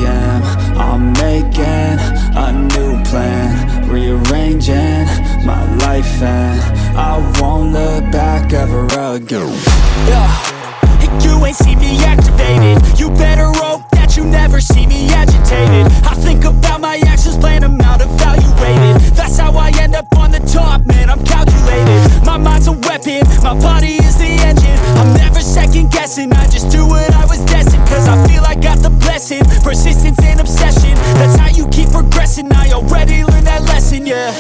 am. I'm making a new plan, rearranging my life, and I won't look back ever again. And you ain't see me activated. You better hope that you never see me agitated. I think about my actions, plan them out, evaluated. That's how I end up on the top, man, I'm calculated. My mind's a weapon, my body is the engine. I'm never second guessing, I just do what I was destined. Cause I feel I got the blessing, persistence and obsession. That's how you keep progressing, I already learned that lesson, yeah.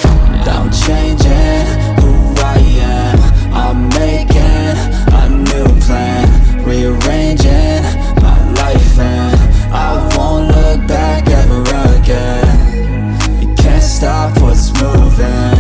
I'm changing who I am. I'm making a new plan, rearranging my life, and I won't look back ever again. You can't stop what's moving,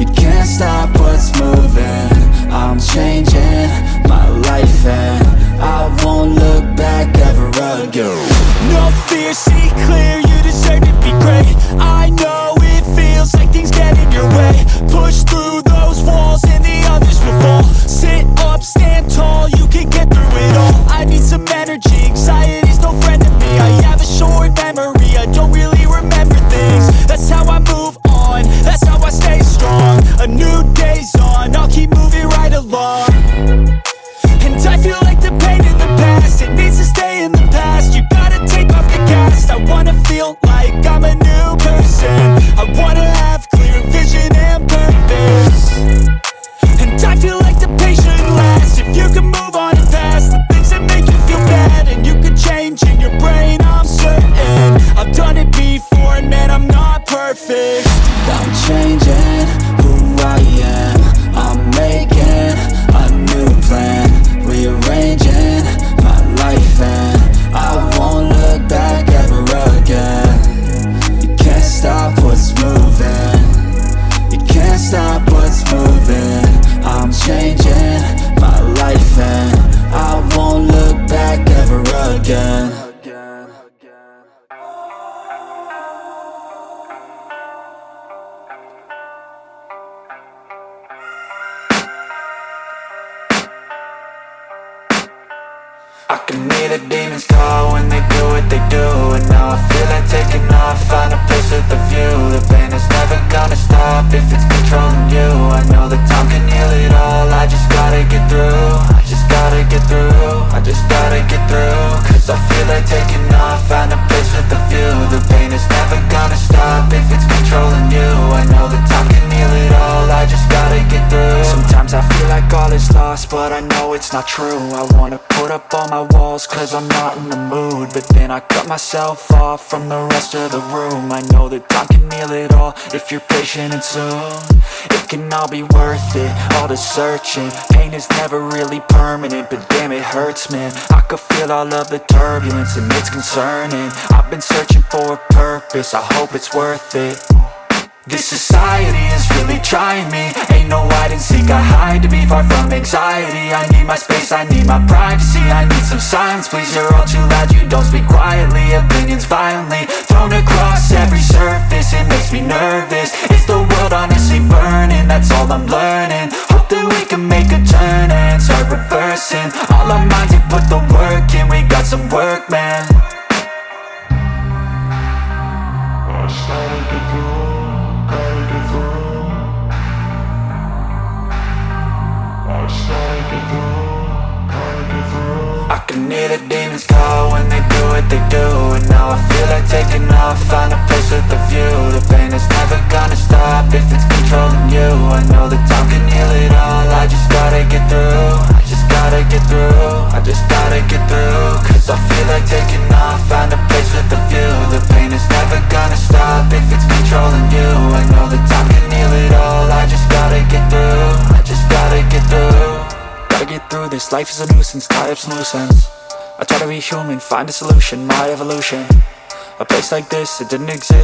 you can't stop what's moving. I'm changing my life, and I won't look back ever again. No fear, see clear, you deserve to be great. I know it feels like things get in your way. Push through those walls and the others will fall. Sit up, stand tall, you can get through it all. I need some energy, anxiety's no friend to me. I have a short memory, I don't really remember things. That's how I move on, that's how I stay strong. A new day's on, I'll keep moving right along. And I feel like the pain in the past, it needs to stay in the past. You gotta take off the cast. I wanna feel like I'm a new person. I wanna have clear vision and purpose. And I feel like the pain shouldn't last. If you can move on and past the things that make you feel bad, and you can change in your brain, I'm certain. I've done it before, and man, I'm not perfect. I'm changing who I am. I'm making a new plan, rearranging my life, and I won't look back ever again. You can't stop what's moving, you can't stop what's moving. I'm changing my life, and I won't look back ever again. I can hear the demons call when they do what they do. And now I feel like taking off, find a place with a view. The pain is never gonna stop if it's controlling you. I know that time can heal it all, I just gotta get through. I just gotta get through, I just gotta get through. Cause I feel like taking off, find a place with a view. The pain is never gonna stop if it's controlling you. I know that time can heal it all, I just gotta get through. Sometimes I feel like all is lost, but I know it's not true. I wanna put up all my walls cause I'm not in the mood, but then I cut myself off from the rest of the room. I know that time can heal it all if you're patient, and soon it can all be worth it, all the searching. Pain is never really permanent, but damn it hurts, man. I could feel all of the turbulence and it's concerning. I've been searching for a purpose, I hope it's worth it. This society is really trying me. Ain't no hide and seek, I hide to be far from anxiety. I need my space, I need my privacy. I need some silence, please, you're all too loud. You don't speak quietly, opinions violently thrown across every surface. It makes me nervous, is the world honestly burning? That's all I'm learning. Hope that we can make a turn and start reversing all our minds and put the work in. We got some work, man. I started to grow. I can hear the demons call when they do what they do. And now I feel like taking off, find a place with a view. The pain is never gonna stop if it's controlling you. I know that time can heal it all, I just gotta get through. I just gotta get through, I just gotta get through. Cause I feel like taking off, find a place with a view. The pain is never gonna stop if it's controlling you. I know that time can heal it all, I just gotta get through. I just gotta get through. Gotta get through this, life is a nuisance, tie up some loose ends. I try to be human, find a solution, my evolution. A place like this, it didn't exist.